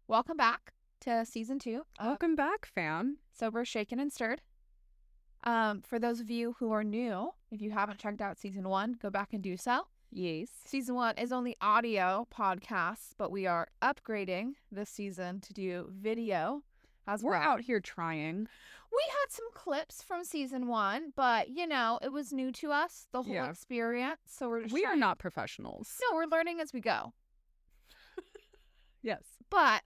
Welcome back to season 2. Welcome back, fam. Sober, Shaken, and Stirred. For those of you who are new, if you haven't checked out season 1, go back and do so. Yes. Season 1 is only audio podcasts, but we are upgrading this season to do video as We're well. out here trying. We had some clips from season 1, but it was new to us, the whole experience. So we are not professionals. No, we're learning as we go. Yes. But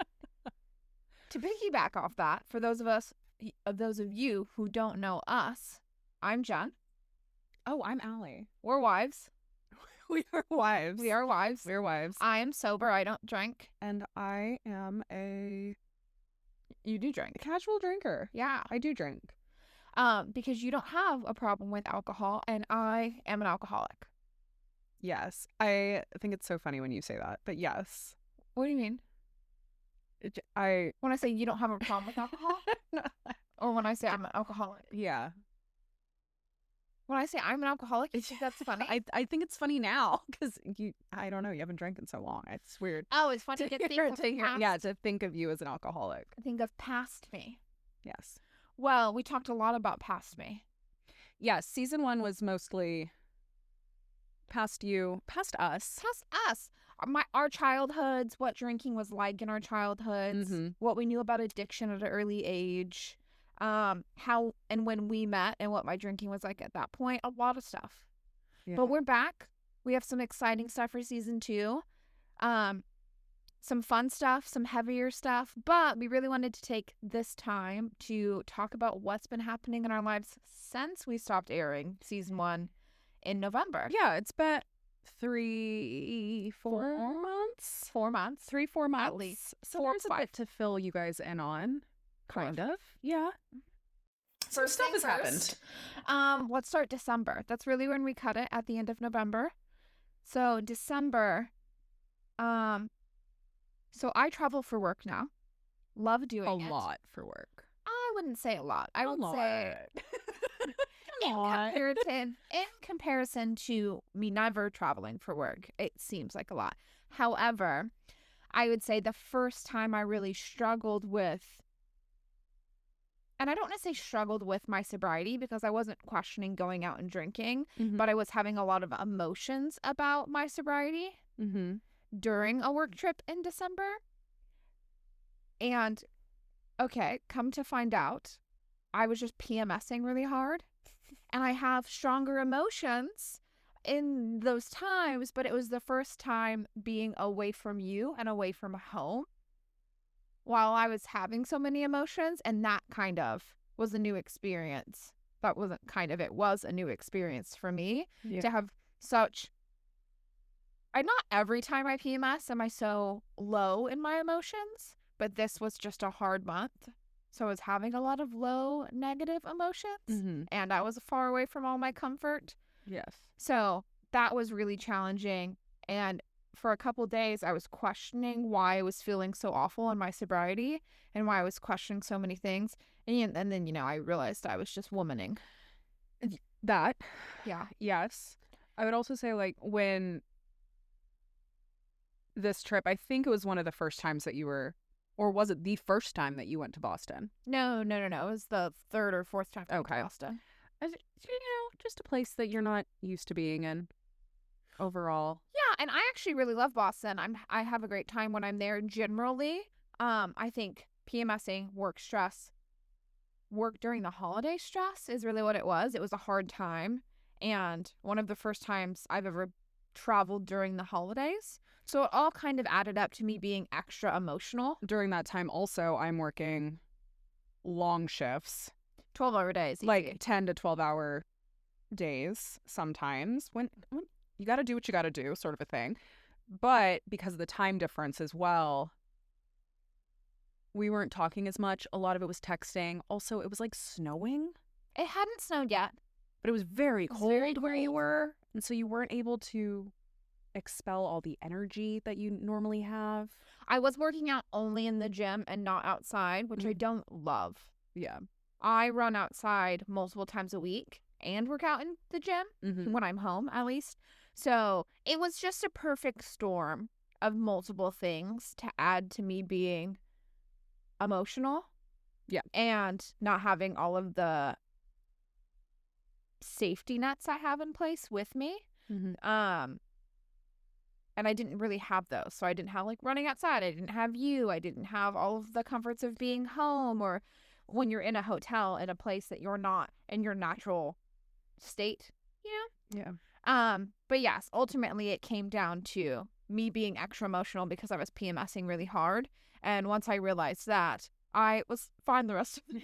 to piggyback off that, for those of you who don't know us, I'm Jen. Oh, I'm Allie. We're wives. We are wives. We are wives. We're wives. I am sober. I don't drink. And I am You do drink. casual drinker. Yeah. I do drink. Because you don't have a problem with alcohol, and I am an alcoholic. Yes. I think it's so funny when you say that, but yes. What do you mean? When I say you don't have a problem with alcohol? Or when I say I'm an alcoholic? Yeah. When I say I'm an alcoholic, you think that's funny? I think it's funny now because I don't know, you haven't drank in so long. It's weird. Oh, it's funny to think of you as an alcoholic. Think of past me. Yes. Well, we talked a lot about past me. Yes, season 1 was mostly past you, past us. Past us. Our childhoods, what drinking was like in our childhoods, what we knew about addiction at an early age, how and when we met and what my drinking was like at that point, a lot of stuff. Yeah. But we're back. We have some exciting stuff for season 2. Some fun stuff, some heavier stuff, but we really wanted to take this time to talk about what's been happening in our lives since we stopped airing season 1 in November. Yeah, it's been 3-4 months. 4 months. 3-4 months. At least. So there's a bit to fill you guys in on. Kind of. Yeah. Some stuff has happened. Let's start December. That's really when we cut it, at the end of November. So December, so I travel for work now. Love doing it. A lot for work. I wouldn't say a lot. I would say in comparison to me never traveling for work, it seems like a lot. However, I would say the first time I really struggled with, and I don't want to say struggled with my sobriety because I wasn't questioning going out and drinking, but I was having a lot of emotions about my sobriety during a work trip in December. And okay, come to find out, I was just PMSing really hard. And I have stronger emotions in those times, but it was the first time being away from you and away from home while I was having so many emotions. And that kind of was a new experience. That wasn't kind of, it was a new experience for me to have such, not every time I PMS am I so low in my emotions, but this was just a hard month. So I was having a lot of low negative emotions and I was far away from all my comfort. Yes. So that was really challenging. And for a couple of days, I was questioning why I was feeling so awful in my sobriety and why I was questioning so many things. And then, I realized I was just womaning. That. Yeah. Yes. I would also say, when this trip, I think it was one of the first times that you were, or was it the first time that you went to Boston? No. It was the third or fourth time to Boston. Just a place that you're not used to being in overall. Yeah, and I actually really love Boston. I have a great time when I'm there generally. I think PMSing, work stress, work during the holiday stress is really what it was. It was a hard time. And one of the first times I've ever traveled during the holidays. So it all kind of added up to me being extra emotional. During that time also, I'm working long shifts. 12-hour days. Like 10 to 12-hour days sometimes. When you got to do what you got to do, sort of a thing. But because of the time difference as well, we weren't talking as much. A lot of it was texting. Also, it was snowing. It hadn't snowed yet. But it was very cold where you were. And so you weren't able to expel all the energy that you normally have. I was working out only in the gym and not outside, which I don't love. Yeah. I run outside multiple times a week and work out in the gym when I'm home, at least. So it was just a perfect storm of multiple things to add to me being emotional. Yeah. And not having all of the safety nets I have in place with me. And I didn't really have those. So I didn't have like running outside. I didn't have you. I didn't have all of the comforts of being home, or when you're in a hotel in a place that you're not in your natural state, you know? Yeah. But yes, ultimately it came down to me being extra emotional because I was PMSing really hard. And once I realized that, I was fine the rest of the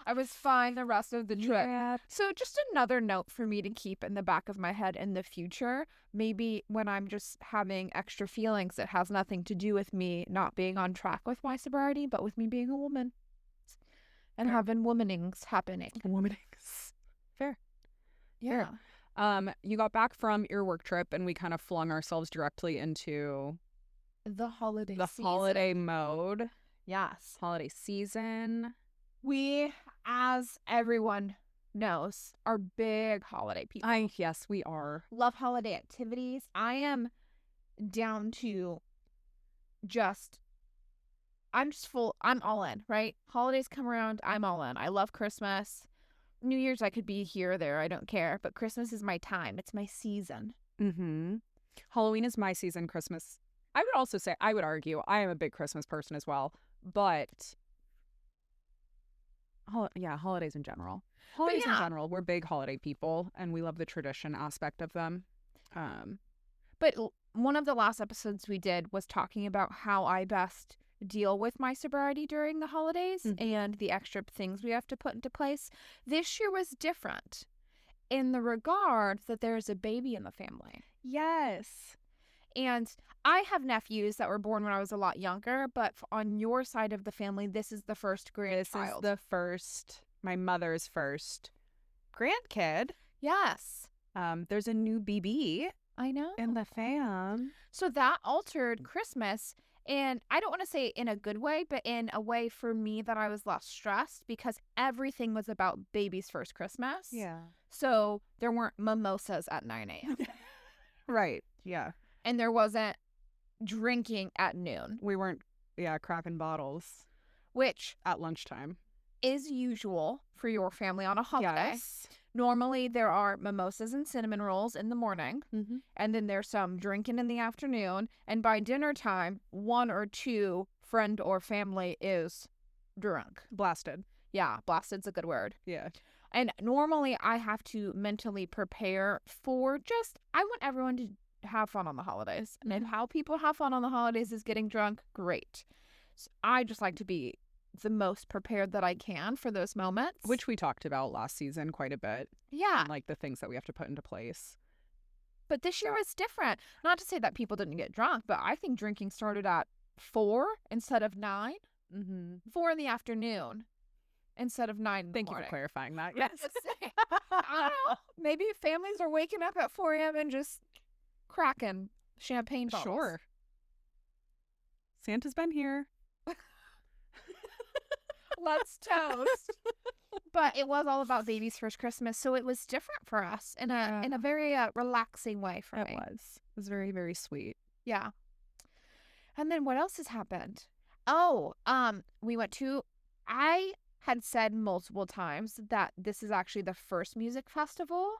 I was fine the rest of the trip. Yeah. So just another note for me to keep in the back of my head in the future. Maybe when I'm just having extra feelings, it has nothing to do with me not being on track with my sobriety, but with me being a woman and having womanings happening. Womanings. Fair. Yeah. Fair. You got back from your work trip and we kind of flung ourselves directly into The holiday the season. holiday mode. Yes. Holiday season. We, as everyone knows, are big holiday people. Yes, we are. Love holiday activities. I am down to I'm all in, right? Holidays come around, I'm all in. I love Christmas. New Year's, I could be here or there, I don't care. But Christmas is my time. It's my season. Halloween is my season. Christmas, I would also say, I would argue, I am a big Christmas person as well. But holidays in general. In general, we're big holiday people, and we love the tradition aspect of them. But one of the last episodes we did was talking about how I best deal with my sobriety during the holidays and the extra things we have to put into place. This year was different in the regard that there's a baby in the family. Yes. And I have nephews that were born when I was a lot younger, but on your side of the family, this is the first grandchild. This is my mother's first grandkid. Yes. There's a new BB. I know. In the fam. So that altered Christmas. And I don't want to say in a good way, but in a way for me that I was less stressed because everything was about baby's first Christmas. Yeah. So there weren't mimosas at 9 a.m. Right. Yeah. And there wasn't drinking at noon. We weren't, cracking bottles. Which at lunchtime is usual for your family on a holiday. Yes. Normally there are mimosas and cinnamon rolls in the morning. And then there's some drinking in the afternoon. And by dinner time, one or two friend or family is drunk. Blasted. Yeah, blasted's a good word. Yeah. And normally I have to mentally prepare for I want everyone to have fun on the holidays. And if how people have fun on the holidays is getting drunk, great. So I just like to be the most prepared that I can for those moments. Which we talked about last season quite a bit. Yeah. And, like the things that we have to put into place. But this year was different. Not to say that people didn't get drunk, but I think drinking started at 4 instead of 9. 4 in the afternoon instead of 9 in the Thank you morning. for clarifying that. Yes. I don't know. Maybe families are waking up at 4 a.m. and just cracking champagne bottles. Sure. Santa's been here. Let's toast. But it was all about baby's first Christmas, so it was different for us in a very relaxing way for me. It was very, very sweet. Yeah. And then what else has happened? Oh, we went to, I had said multiple times that this is actually the first music festival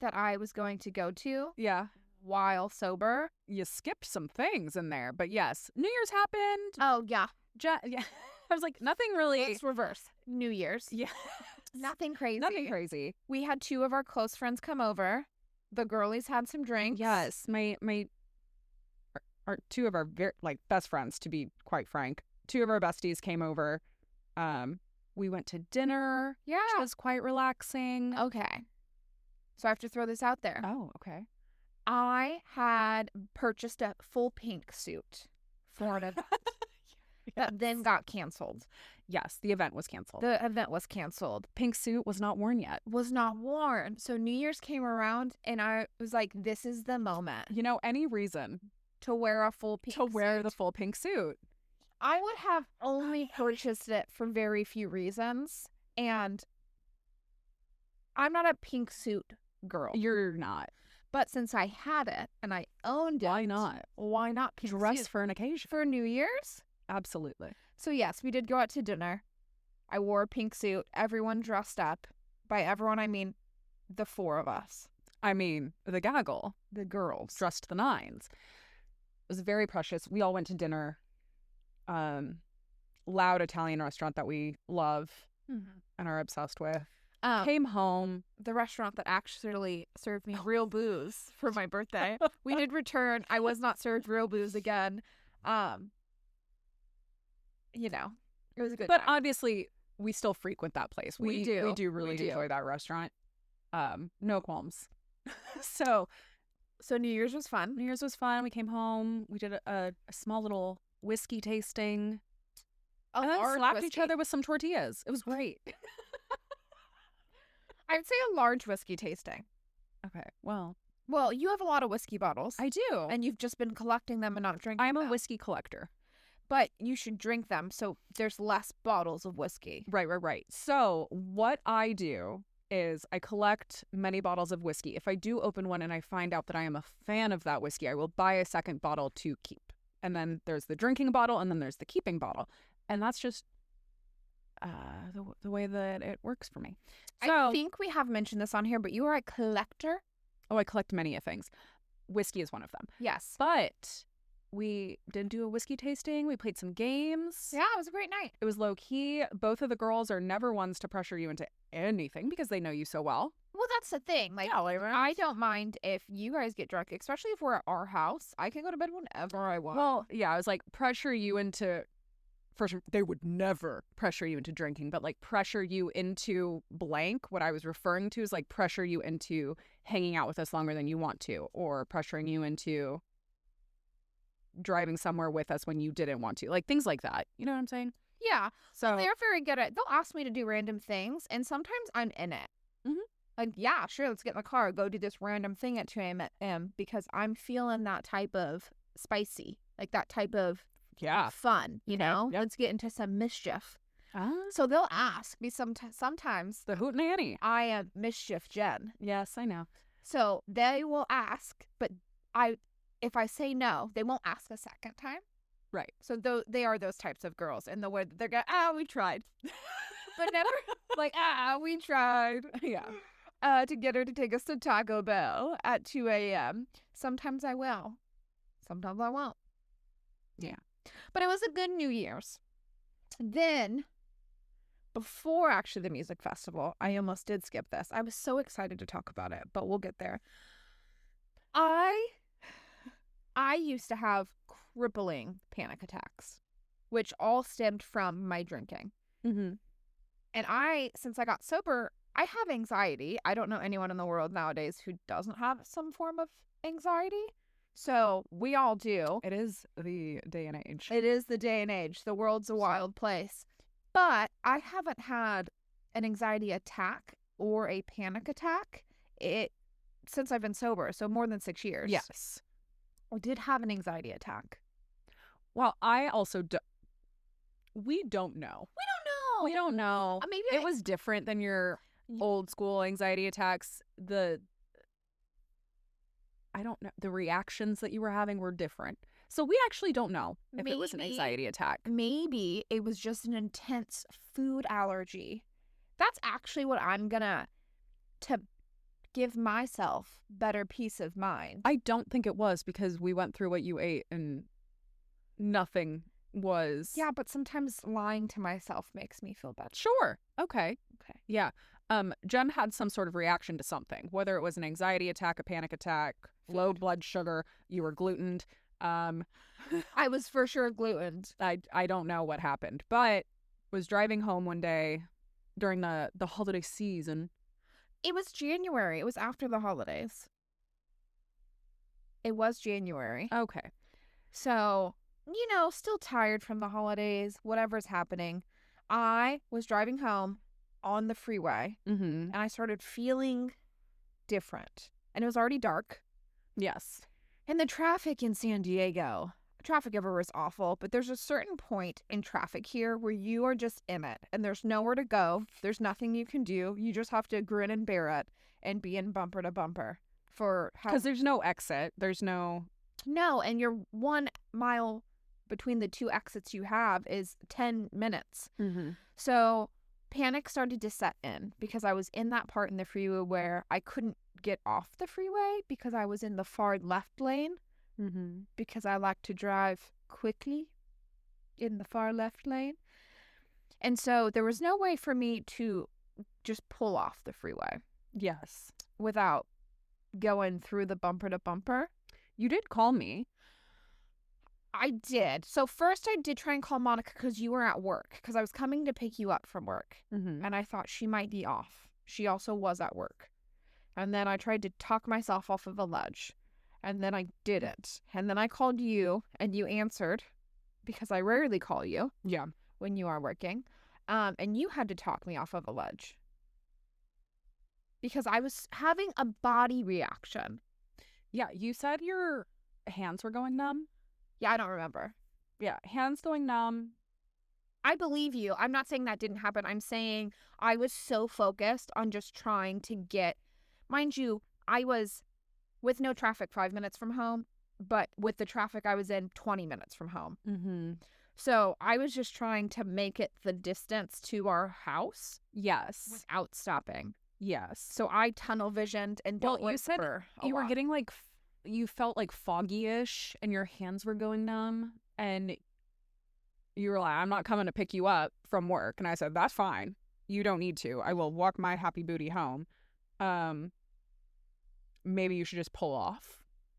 that I was going to go to. Yeah. While sober. You skipped some things in there, but yes, New Year's happened. Oh, yeah. Yeah. I was like, nothing really. It's reverse. New Year's. Yeah. Nothing crazy. Nothing crazy. We had 2 of our close friends come over. The girlies had some drinks. Yes. Our 2 of our best friends, to be quite frank. 2 of our besties came over. We went to dinner. Yeah. Which was quite relaxing. Okay. So I have to throw this out there. Oh, okay. I had purchased a full pink suit for an event. That then got canceled. Yes, the event was canceled. The event was canceled. Pink suit was not worn yet. Was not worn. So New Year's came around and I was like, this is the moment. Any reason to wear a full pink suit. wear the full pink suit. I would have only purchased it for very few reasons. And I'm not a pink suit girl. You're not. But since I had it and I owned it. Why not? Why not pink dress suit? for an occasion? For New Year's? Absolutely. So yes, we did go out to dinner. I wore a pink suit. Everyone dressed up. By everyone, I mean the four of us. I mean, the gaggle, The girls. dressed to the nines. It was very precious. We all went to dinner. Loud Italian restaurant that we love and are obsessed with. Came home. The restaurant that actually served me real booze for my birthday. We did return. I was not served real booze again. You know, it was a good But time. obviously, we still frequent that place. We do. We do really enjoy that restaurant. No qualms. So New Year's was fun. New Year's was fun. We came home. We did a small little whiskey tasting. And then slapped each other with some tortillas. It was great. I'd say a large whiskey tasting. Okay, well, You have a lot of whiskey bottles. I do. And you've just been collecting them and not drinking I'm a them. whiskey collector. But you should drink them so there's less bottles of whiskey. Right. So what I do is I collect many bottles of whiskey. If I do open one and I find out that I am a fan of that whiskey, I will buy a second bottle to keep. And then there's the drinking bottle and then there's the keeping bottle. And that's just the way that it works for me. So, I think we have mentioned this on here, but you are a collector? Oh, I collect many of things. Whiskey is one of them. Yes. But we did do a whiskey tasting. We played some games. Yeah, it was a great night. It was low key. Both of the girls are never ones to pressure you into anything because they know you so well. Well, that's the thing. Like, I don't mind if you guys get drunk, especially if we're at our house. I can go to bed whenever I want. Well, yeah, I was like, pressure you into... First, they would never pressure you into drinking, but like pressure you into blank. What I was referring to is like pressure you into hanging out with us longer than you want to, or pressuring you into driving somewhere with us when you didn't want to. Like things like that. You know what I'm saying? Yeah. So They're very good at they'll ask me to do random things, and sometimes I'm in it. Mhm. Like, yeah, sure, let's get in the car, go do this random thing at 2 a.m. because I'm feeling that type of spicy, like that type of fun, you know? Yep. Let's get into some mischief. Ah, So they'll ask me sometimes. the hootenanny. I am Mischief Jen. Yes, I know. So they will ask, but if I say no, they won't ask a second time. Right. So they are those types of girls in the way that they're going, we tried. But never like, we tried. Yeah. To get her to take us to Taco Bell at 2 a.m. Sometimes I will. Sometimes I won't. Yeah. But it was a good New Year's. Then, before actually the music festival, I almost did skip this. I was so excited to talk about it, but we'll get there. I used to have crippling panic attacks, which all stemmed from my drinking. Mm-hmm. And since I got sober, I have anxiety. I don't know anyone in the world nowadays who doesn't have some form of anxiety. So we all do. It is the day and age. It is the day and age. The world's a wild place. But I haven't had an anxiety attack or a panic attack since I've been sober. So more than 6 years. Yes. I did have an anxiety attack. Well, I also we don't know. We don't know. Maybe it was different than your old school anxiety attacks. I don't know. The reactions that you were having were different. So we actually don't know if it was an anxiety attack. Maybe it was just an intense food allergy. That's actually what I'm gonna to give myself better peace of mind. I don't think it was because we went through what you ate and nothing was. Yeah, but sometimes lying to myself makes me feel better. Sure. Okay. Yeah. Jen had some sort of reaction to something, whether it was an anxiety attack, a panic attack, low blood sugar, you were glutened. I was for sure glutened. I don't know what happened, but was driving home one day during the holiday season. It was January. It was after the holidays. It was January. Okay. So, still tired from the holidays, whatever's happening. I was driving home on the freeway, Mm-hmm. and I started feeling different. And it was already dark. Yes. And the traffic in San Diego, traffic everywhere is awful, but there's a certain point in traffic here where you are just in it, and there's nowhere to go. There's nothing you can do. You just have to grin and bear it and be in bumper to bumper because there's no exit. There's no. No, and you're 1 mile between the two exits you have is 10 minutes. Mm-hmm. So panic started to set in because I was in that part in the freeway where I couldn't get off the freeway because I was in the far left lane Mm-hmm. because I like to drive quickly in the far left lane. And so there was no way for me to just pull off the freeway Yes. without going through the bumper to bumper. You did call me. I did. So first I did try and call Monica because you were at work, because I was coming to pick you up from work. Mm-hmm. And I thought she might be off. She also was at work. And then I tried to talk myself off of a ledge. And then I didn't. And then I called you and you answered, because I rarely call you Yeah. when you are working. And you had to talk me off of a ledge. Because I was having a body reaction. Yeah. You said your hands were going numb. Yeah, I don't remember. Yeah. Hands going numb. I believe you. I'm not saying that didn't happen. I'm saying I was so focused on just trying to get, mind you, I was with no traffic 5 minutes from home, but with the traffic I was in 20 minutes from home. Mm-hmm. So I was just trying to make it the distance to our house Yes. without stopping. Yes. So I tunnel visioned and Well, dealt you said for a you were lot. getting like, you felt like foggy-ish and your hands were going numb and you were like, I'm not coming to pick you up from work. And I said, that's fine. You don't need to. I will walk my happy booty home. Maybe you should just pull off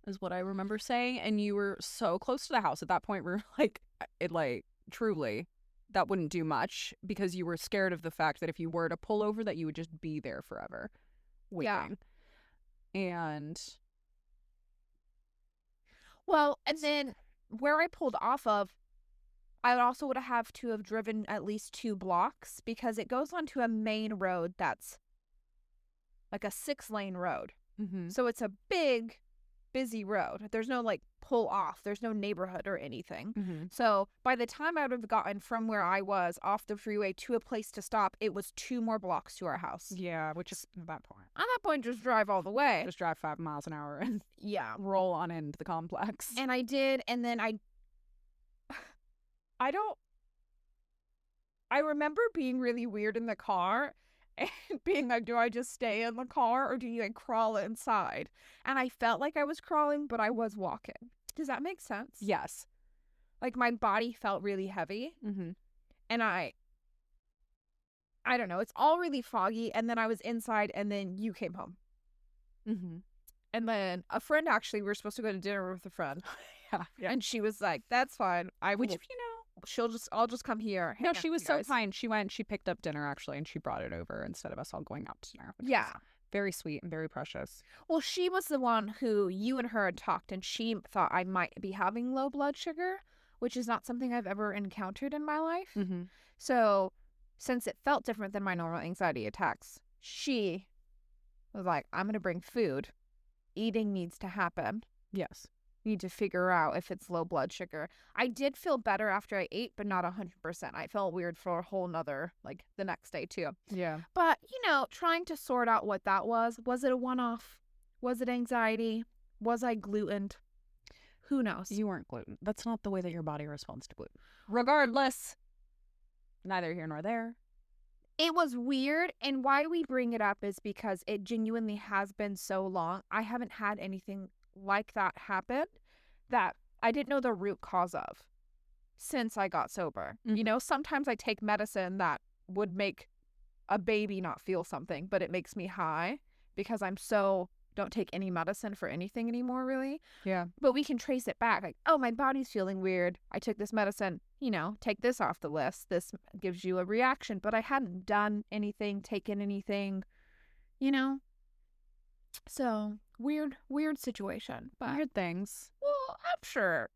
is what I remember saying. And you were so close to the house at that point. We're like, it like truly that wouldn't do much because you were scared of the fact that if you were to pull over that you would just be there forever waiting. Yeah. And Well, and then where I pulled off of, I also would have to have driven at least 2 blocks because it goes onto a main road that's like a 6-lane road. mm-hmm. So it's a big, busy road. There's no like pull off. There's no neighborhood or anything. Mm-hmm. So by the time I would have gotten from where I was off the freeway to a place to stop, it was 2 more blocks to our house. Yeah, which is at that point. At that point, just drive all the way. Just drive 5 miles an hour and Yeah. roll on into the complex. And I did, and then I remember being really weird in the car and being like, do I just stay in the car or do you like crawl inside? And I felt like I was crawling, but I was walking. Does that make sense? Yes. Like my body felt really heavy Mm-hmm. and I don't know, it's all really foggy. And then I was inside and then you came home. Mm-hmm. And then a friend, actually, we were supposed to go to dinner with a friend. Yeah. And she was like, that's fine. Which, I'll just come here. no, she was so kind. She picked up dinner actually and she brought it over instead of us all going out to dinner. Yeah. Very sweet and very precious. Well, she was the one who you and her had talked, and she thought I might be having low blood sugar, which is not something I've ever encountered in my life. Mm-hmm. So since it felt different than my normal anxiety attacks, she was like, I'm going to bring food. Eating needs to happen. Yes. Need to figure out if it's low blood sugar. I did feel better after I ate, but not 100%. I felt weird for a whole nother, like the next day too. Yeah. But, trying to sort out what that was. Was it a one-off? Was it anxiety? Was I glutened? Who knows? You weren't gluten. That's not the way that your body responds to gluten. Regardless, neither here nor there. It was weird, and why we bring it up is because it genuinely has been so long. I haven't had anything like that happen that I didn't know the root cause of since I got sober. Mm-hmm. Sometimes I take medicine that would make a baby not feel something, but it makes me high because don't take any medicine for anything anymore, really. Yeah. But we can trace it back. Like, oh, my body's feeling weird. I took this medicine, take this off the list. This gives you a reaction. But I hadn't done anything, taken anything, So, weird situation. But, Weird things. well, I'm sure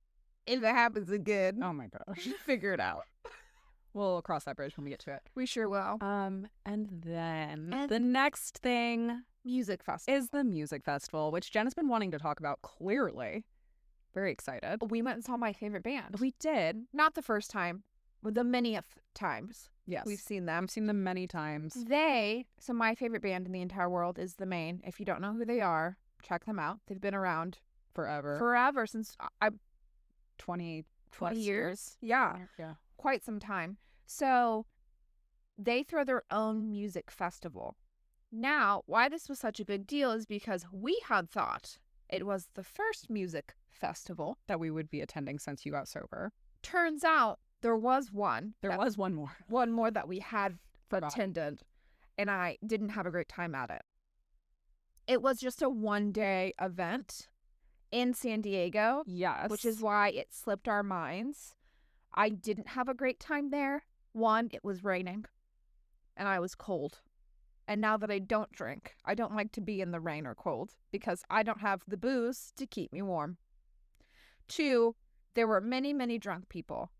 if it happens again, Oh my gosh. figure it out. We'll cross that bridge when we get to it. We sure will. And then the next thing Music festival. is the music festival, which Jen has been wanting to talk about clearly. Very excited. We went and saw my favorite band. We did. Not the first time, but the many times. Yes. We've seen them. I've seen them many times. So my favorite band in the entire world is The Maine. If you don't know who they are, check them out. They've been around Forever. forever since 2012. 20 years. Yeah, Yeah. quite some time. So they throw their own music festival. Now, why this was such a big deal is because we had thought it was the first music festival. That we would be attending since you got sober. Turns out there was one. There was one more. One more that we had Forgot. attended, and I didn't have a great time at it. It was just a one-day event in San Diego, Yes. which is why it slipped our minds. I didn't have a great time there. One, it was raining, and I was cold. And now that I don't drink, I don't like to be in the rain or cold because I don't have the booze to keep me warm. Two, there were many, many drunk people.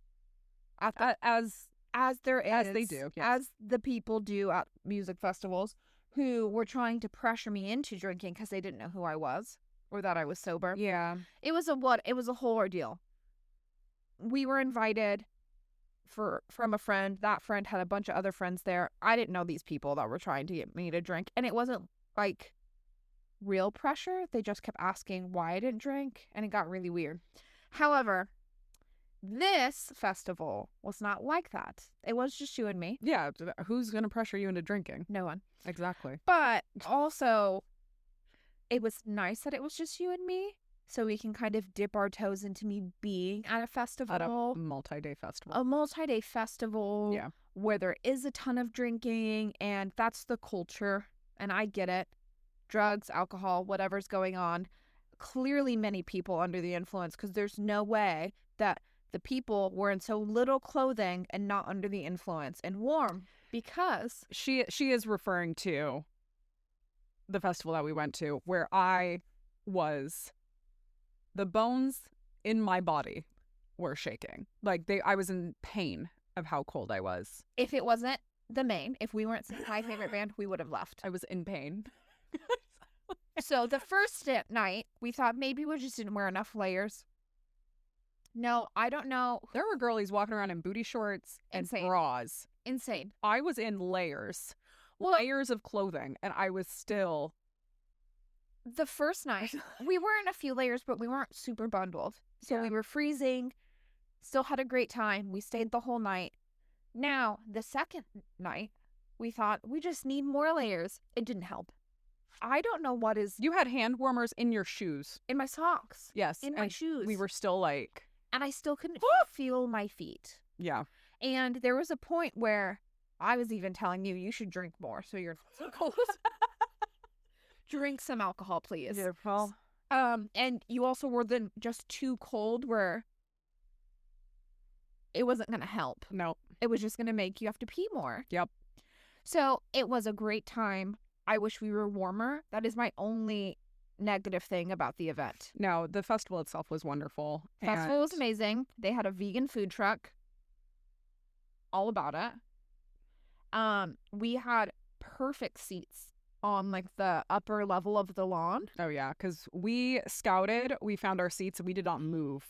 As there is. As they do, yes. As the people do at music festivals who were trying to pressure me into drinking because they didn't know who I was or that I was sober. Yeah. It was a whole ordeal. We were invited from a friend. That friend had a bunch of other friends there. I didn't know these people that were trying to get me to drink. And it wasn't like real pressure. They just kept asking why I didn't drink. And it got really weird. However, this festival was not like that. It was just you and me. Yeah. Who's going to pressure you into drinking? No one. Exactly. But also, it was nice that it was just you and me. So we can kind of dip our toes into me being at a festival. At a multi-day festival. A multi-day festival. Yeah. Where there is a ton of drinking, and that's the culture. And I get it. Drugs, alcohol, whatever's going on. Clearly many people under the influence, because there's no way that the people were in so little clothing and not under the influence and warm, because She is referring to the festival that we went to where I was, the bones in my body were shaking. Like I was in pain of how cold I was. if it wasn't the main, if we weren't my favorite band, we would have left. I was in pain. So the first night, we thought maybe we just didn't wear enough layers. No, I don't know. There were girlies walking around in booty shorts and Insane. bras. Insane. I was in layers. Well, Layers of clothing, and I was still... the first night, we were in a few layers, but we weren't super bundled. So we were freezing, still had a great time. We stayed the whole night. Now, the second night, we thought we just need more layers. It didn't help. I don't know what is You had hand warmers in your shoes. in my socks, Yes. in my and shoes. we were still like... and I still couldn't feel my feet. Yeah. And there was a point where I was even telling you, you should drink more so you're not so cold. Drink some alcohol, please. Beautiful. And you also were then just too cold where it wasn't going to help. No. It was just going to make you have to pee more. Yep. So it was a great time. I wish we were warmer. That is my only negative thing about the event. No, the festival itself was wonderful. Festival was amazing. They had a vegan food truck. All about it. We had perfect seats on like the upper level of the lawn. Oh, yeah, because we scouted, we found our seats, and we did not move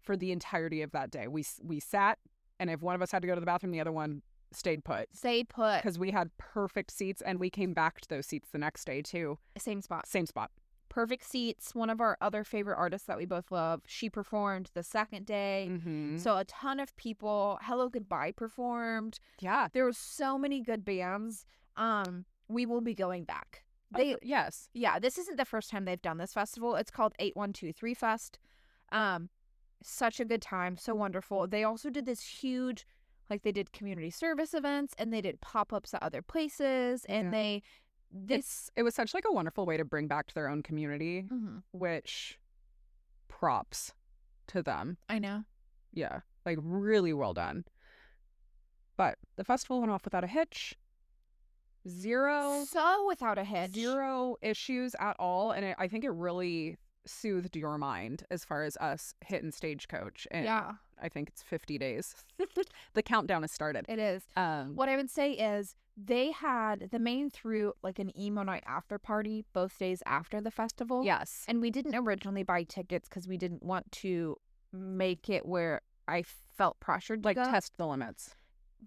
for the entirety of that day. We sat, and if one of us had to go to the bathroom, the other one stayed put. Stayed put. Because we had perfect seats, and we came back to those seats the next day, too. Same spot. Same spot. Perfect seats. One of our other favorite artists that we both love, she performed the second day. Mm-hmm. So a ton of people. Hello Goodbye performed. Yeah. There were so many good bands. We will be going back. Yes. Yeah, this isn't the first time they've done this festival. It's called 8123 Fest. Such a good time, so wonderful. They also did this huge, like they did community service events and they did pop-ups at other places, and it was such like a wonderful way to bring back to their own community, which props to them. I know. Yeah, like really well done. But the festival went off without a hitch. Zero Without a hitch. Zero issues at all. And I think it really soothed your mind as far as us hitting Stagecoach. And Yeah. I think it's 50 days. The countdown has started. It is. What I would say is they had the main threw like an emo night after party both days after the festival. Yes. And we didn't originally buy tickets because we didn't want to make it where I felt pressured to Like go. test the limits.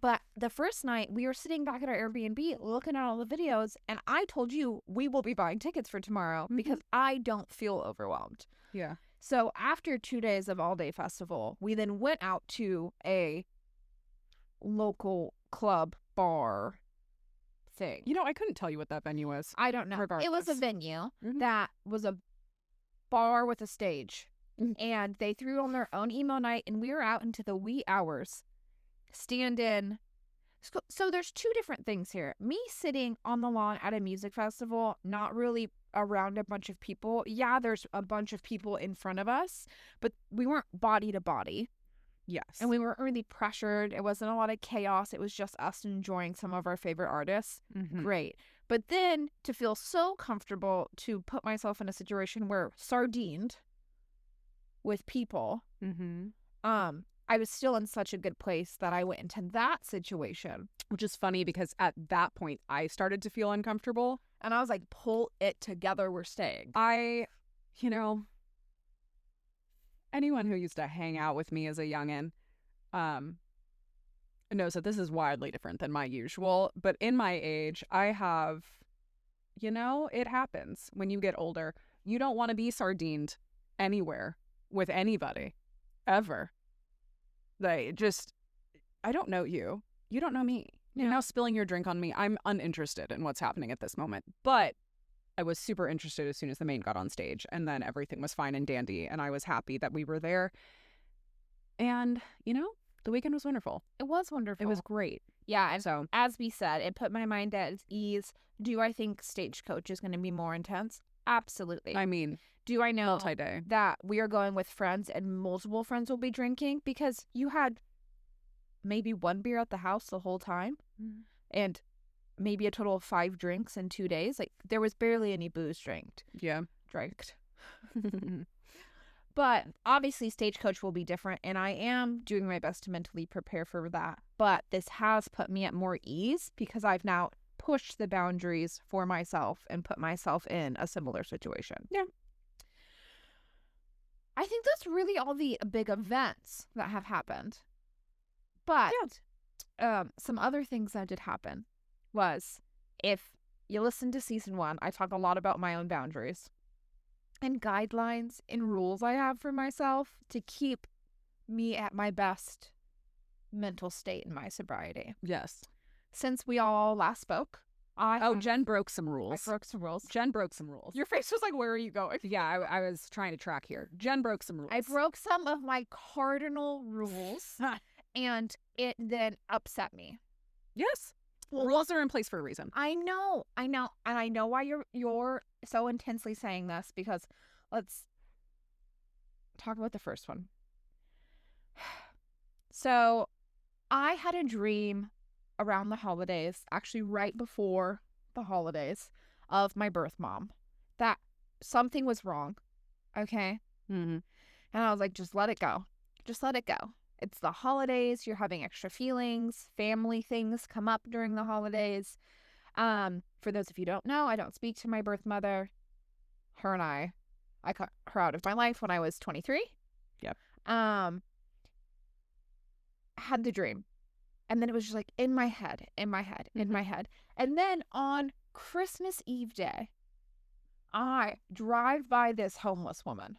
But the first night, we were sitting back at our Airbnb looking at all the videos, and I told you we will be buying tickets for tomorrow because I don't feel overwhelmed. Yeah. So after 2 days of all day festival, we then went out to a local club bar thing. You know, I couldn't tell you what that venue is. I don't know. It was a Regardless. venue Mhm. that was a bar with a stage. Mhm. And they threw on their own emo night, and we were out into the wee hours. Stand in. So there's two different things here. Me sitting on the lawn at a music festival, not really around a bunch of people. Yeah, there's a bunch of people in front of us, but we weren't body to body. Yes. And we weren't really pressured. It wasn't a lot of chaos. It was just us enjoying some of our favorite artists. Mhm. Great. But then to feel so comfortable to put myself in a situation where sardined with people, Mhm. I was still in such a good place that I went into that situation. Which is funny because at that point I started to feel uncomfortable. And I was like, pull it together, we're staying. You know, anyone who used to hang out with me as a youngin', knows that this is wildly different than my usual. But in my age, I have, it happens when you get older. You don't want to be sardined anywhere with anybody, ever. I don't know you. You don't know me. You're now spilling your drink on me. I'm uninterested in what's happening at this moment. But I was super interested as soon as the main got on stage, and then everything was fine and dandy, and I was happy that we were there. And, the weekend was wonderful. It was wonderful. It was great. Yeah, and So, as we said, it put my mind at ease. Do I think Stagecoach is going to be more intense? Absolutely. I mean, Do I know multi-day. that we are going with friends and multiple friends will be drinking? Because you had maybe one beer at the house the whole time and maybe a total of 5 drinks in 2 days. Like, there was barely any booze drank. Yeah. But obviously Stagecoach will be different, and I am doing my best to mentally prepare for that. But this has put me at more ease because I've now pushed the boundaries for myself and put myself in a similar situation. Yeah. I think that's really all the big events that have happened. But some other things that did happen was, if you listen to season 1, I talk a lot about my own boundaries and guidelines and rules I have for myself to keep me at my best mental state in my sobriety. Yes. Since we all last spoke, Jen broke some rules. I broke some rules. Jen broke some rules. Your face was like, where are you going? Yeah, I was trying to track here. Jen broke some rules. I broke some of my cardinal rules, and it then upset me. Yes. Rules are in place for a reason. I know. And I know why you're so intensely saying this, because let's talk about the first one. So I had a dream around the holidays, actually right before the holidays, of my birth mom, that something was wrong. Okay. Mm-hmm. And I was like, just let it go. Just let it go. It's the holidays. You're having extra feelings. Family things come up during the holidays. For those of you who don't know, I don't speak to my birth mother. Her and I cut her out of my life when I was 23. Yep. Had the dream. And then it was just like in my head. And then on Christmas Eve day, I drive by this homeless woman.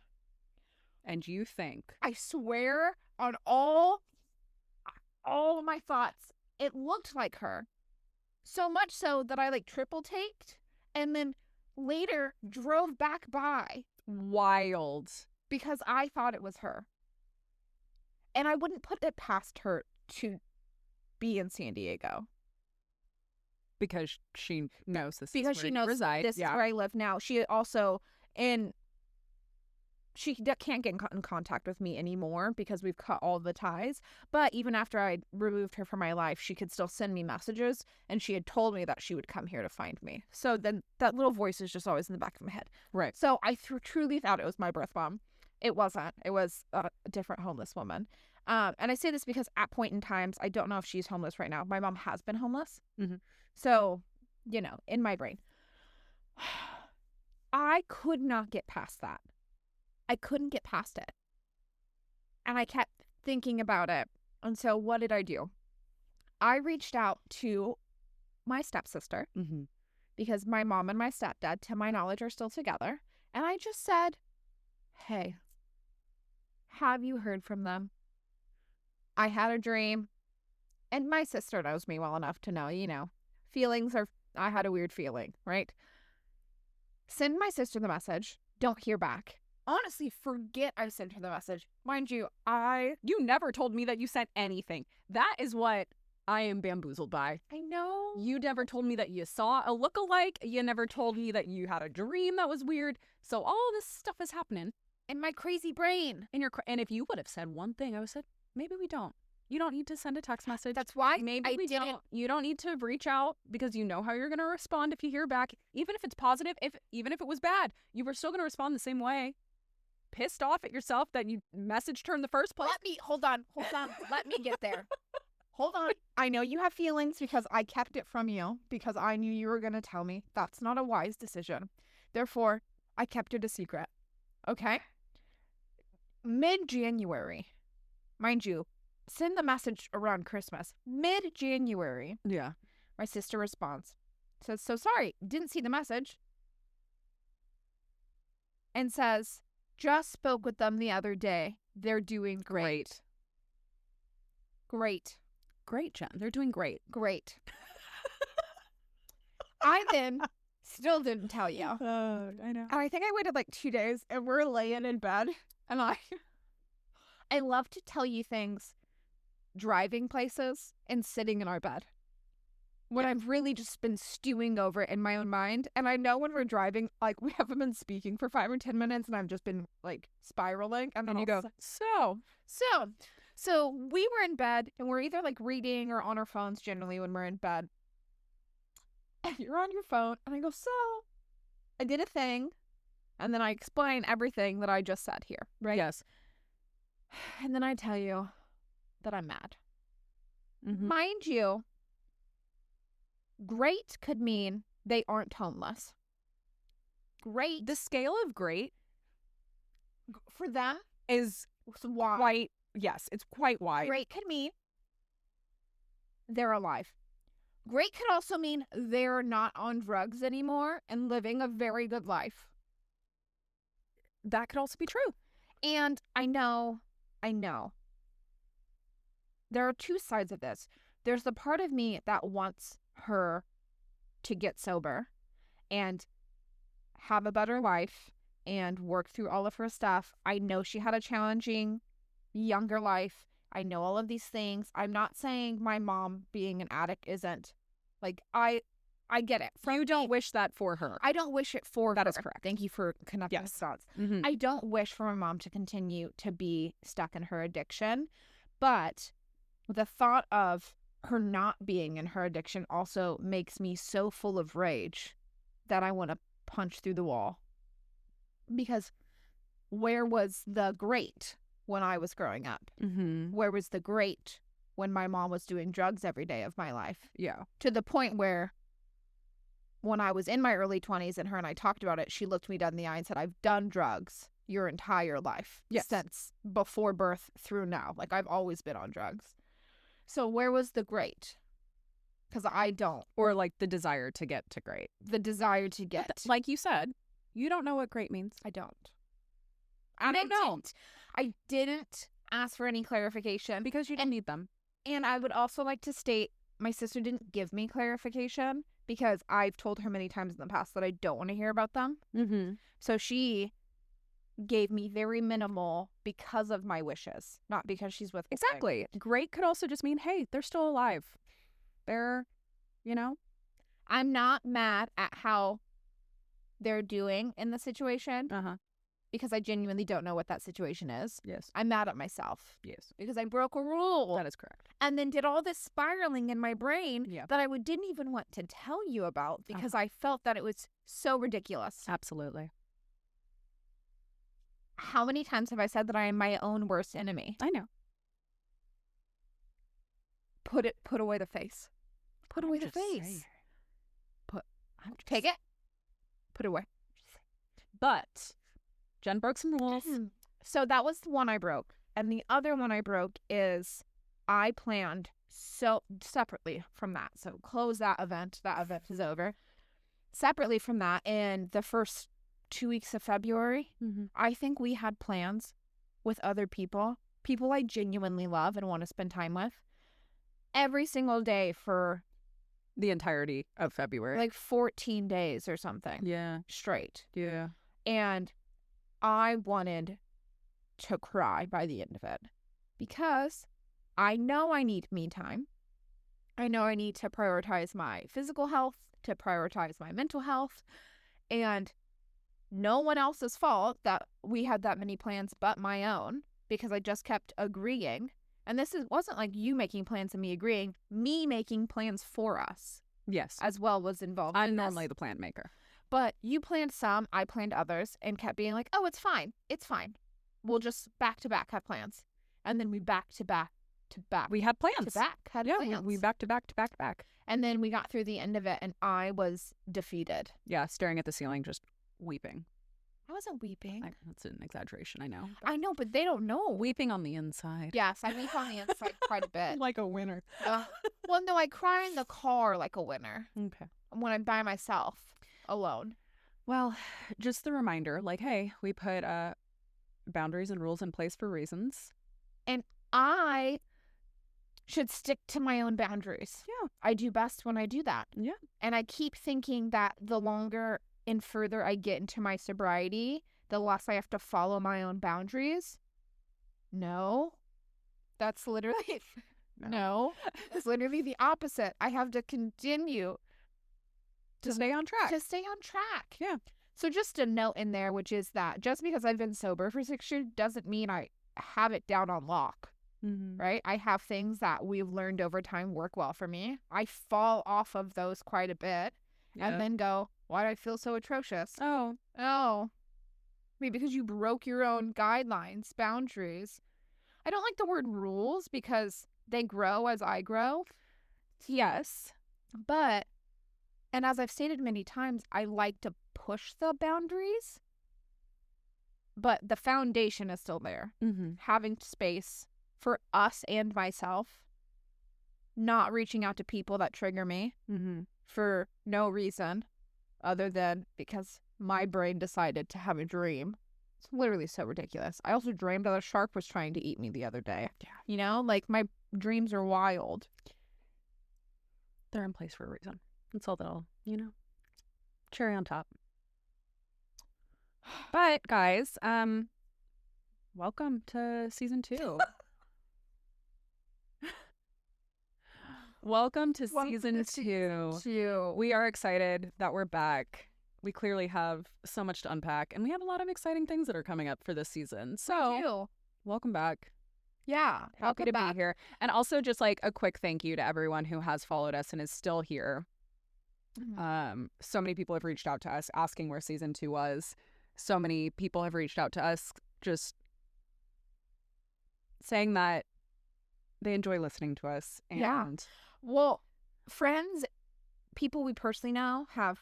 And you think, I swear on all of my thoughts, it looked like her. So much so that I like triple taked and then later drove back by. wild. Because I thought it was her. And I wouldn't put it past her to be in San Diego. Because she knows this Because is she where knows you reside. this is where I live now. She also, she can't get in contact with me anymore because we've cut all the ties. But even after I removed her from my life, she could still send me messages, and she had told me that she would come here to find me. So then that little voice is just always in the back of my head. Right. So I truly thought it was my birth mom. It wasn't. It was a different homeless woman. And I say this because at point in times, I don't know if she's homeless right now. My mom has been homeless. Mm-hmm. So, in my brain, I could not get past that. I couldn't get past it. And I kept thinking about it. And so what did I do? I reached out to my stepsister, Mm-hmm. because my mom and my stepdad, to my knowledge, are still together. And I just said, hey, Have you heard from them? I had a dream. And my sister knows me well enough to know, I had a weird feeling, right? Send my sister the message. Don't hear back. Honestly, forget I sent her the message. Mind you, You never told me that you sent anything. That is what I am bamboozled by. I know. You never told me that you saw a lookalike. You never told me that you had a dream that was weird. So all this stuff is happening In my crazy brain. and if you would have said one thing, I would have said, maybe we don't. You don't need to send a text message. That's why Maybe we didn't. don't. You don't need to reach out because you know how you're going to respond if you hear back. Even if it's positive, even if it was bad, you were still going to respond the same way. Pissed off at yourself that you messaged her in the first place. Hold on. Let me get there. Hold on. I know you have feelings because I kept it from you because I knew you were going to tell me. That's not a wise decision. Therefore, I kept it a secret. Okay? Mid-January. Mind you, send the message around Christmas. Mid-January, Yeah. my sister responds. Says, so sorry, didn't see the message. And says, just spoke with them the other day. They're doing great. Great. Great, Jen. They're doing great. Great. I then still didn't tell you. I know. And I think I waited like 2 days and we're laying in bed. And I love to tell you things driving places and sitting in our bed. When I've really just been stewing over it in my own mind. And I know when we're driving, like we haven't been speaking for 5 or 10 minutes and I've just been like spiraling. And then you go, So we were in bed and we're either like reading or on our phones generally when we're in bed. And you're on your phone and I go, so I did a thing. And then I explain everything that I just said here, right? Yes. And then I tell you that I'm mad. Mm-hmm. Mind you, great could mean they aren't homeless. Great. The scale of great For them is why. quite, yes, it's quite wide. Great could mean they're alive. Great could also mean they're not on drugs anymore and living a very good life. That could also be true. And I know. There are two sides of this. There's the part of me that wants her to get sober and have a better life and work through all of her stuff. I know she had a challenging younger life. I know all of these things. I'm not saying my mom being an addict isn't. Like, I get it. You don't wish that for her. I don't wish it for her. That is correct. Thank you for connecting Yes. the dots. Mm-hmm. I don't wish for my mom to continue to be stuck in her addiction, but the thought of her not being in her addiction also makes me so full of rage that I want to punch through the wall. Because where was the great when I was growing up? Mm-hmm. Where was the great when my mom was doing drugs every day of my life? Yeah. To the point where when I was in my early 20s and her and I talked about it, she looked me dead in the eye and said, I've done drugs your entire life. Yes. Since before birth through now. Like, I've always been on drugs. So where was the great? Because I don't. Or like the desire to get to great. The desire to get. Like you said, you don't know what great means. I don't. I don't know. I didn't ask for any clarification. Because you didn't need them. And I would also like to state, my sister didn't give me clarification because I've told her many times in the past that I don't want to hear about them. Mm-hmm. So she gave me very minimal because of my wishes, not because she's with Exactly. Great could also just mean, hey, they're still alive. They're, I'm not mad at how they're doing in the situation Uh-huh. because I genuinely don't know what that situation is. Yes. I'm mad at myself Yes. because I broke a rule That is correct. and then did all this spiraling in my brain Yeah. that I didn't even want to tell you about because I felt that it was so ridiculous. Absolutely. How many times have I said that I am my own worst enemy? I know. Put away the face. Put away the Just saying. face. Take it. Put it away. But Jen broke some rules. So that was the one I broke. And the other one I broke is I planned so separately from that. So close that event. That event is over. Separately from that, in the first 2 weeks of February, Mm-hmm. I think we had plans with other people I genuinely love and want to spend time with, every single day for the entirety of February. like 14 days or something. Yeah. Straight. Yeah. And I wanted to cry by the end of it because I know I need me time. I know I need to prioritize my physical health, to prioritize my mental health, and no one else's fault that we had that many plans but my own, because I just kept agreeing. And wasn't like you making plans and me agreeing, me making plans for us. Yes. As well was involved. I'm normally the plan maker. But you planned some, I planned others, and kept being like, oh, it's fine. It's fine. We'll just back to back have plans. And then we back to back to back. We had plans. To back had plans. We back to back to back to back. And then we got through the end of it and I was defeated. Yeah, staring at the ceiling, just weeping. I wasn't weeping. That's an exaggeration, I know. I know, but they don't know. Weeping on the inside. Yes, I weep on the inside quite a bit. Like a winner. Well, no, I cry in the car like a winner. Okay. When I'm by myself, alone. Well, just the reminder, like, hey, we put boundaries and rules in place for reasons. And I should stick to my own boundaries. Yeah. I do best when I do that. Yeah. And I keep thinking that the longer and further I get into my sobriety, the less I have to follow my own boundaries. No. That's literally... No. It's literally the opposite. I have to continue to stay on track. To stay on track. Yeah. So just a note in there, which is that just because I've been sober for 6 years doesn't mean I have it down on lock. Mm-hmm. Right? I have things that we've learned over time work well for me. I fall off of those quite a bit and then go, why do I feel so atrocious? Oh. Maybe because you broke your own guidelines, boundaries. I don't like the word rules because they grow as I grow. Yes. But, and as I've stated many times, I like to push the boundaries. But the foundation is still there. Mm-hmm. Having space for us and myself, not reaching out to people that trigger me for no reason other than because my brain decided to have a dream. It's literally so ridiculous. I also dreamed that a shark was trying to eat me the other day. Yeah. You know, like my dreams are wild. They're in place for a reason. That's all that'll, cherry on top. But guys, welcome to season 2. Welcome to season 2. We are excited that we're back. We clearly have so much to unpack, and we have a lot of exciting things that are coming up for this season. So, welcome back. Yeah, happy to be here. And also just like a quick thank you to everyone who has followed us and is still here. Mm-hmm. So many people have reached out to us asking where season 2 was. So many people have reached out to us just saying that they enjoy listening to us. And well, friends, people we personally know have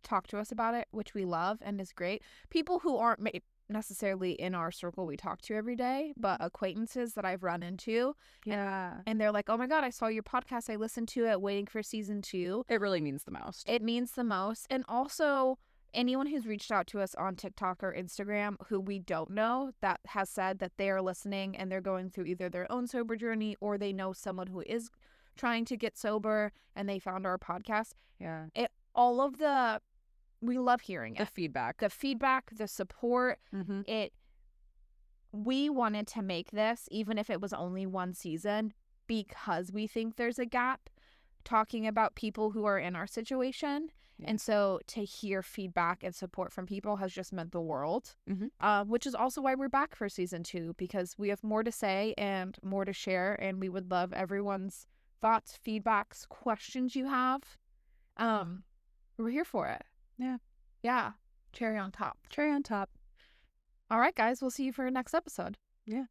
talked to us about it, which we love and is great. People who aren't necessarily in our circle we talk to every day, but acquaintances that I've run into. Yeah. And they're like, oh my God, I saw your podcast. I listened to it waiting for season 2. It really means the most. It means the most. And also anyone who's reached out to us on TikTok or Instagram who we don't know that has said that they are listening and they're going through either their own sober journey or they know someone who is trying to get sober and they found our podcast. Yeah. We love hearing it. The feedback, the support. Mm-hmm. We wanted to make this, even if it was only one season, because we think there's a gap talking about people who are in our situation. Yeah. And so to hear feedback and support from people has just meant the world, which is also why we're back for season 2, because we have more to say and more to share. And we would love everyone's thoughts, feedbacks, questions you have. We're here for it. Yeah. Cherry on top. Cherry on top. All right, guys. We'll see you for our next episode. Yeah.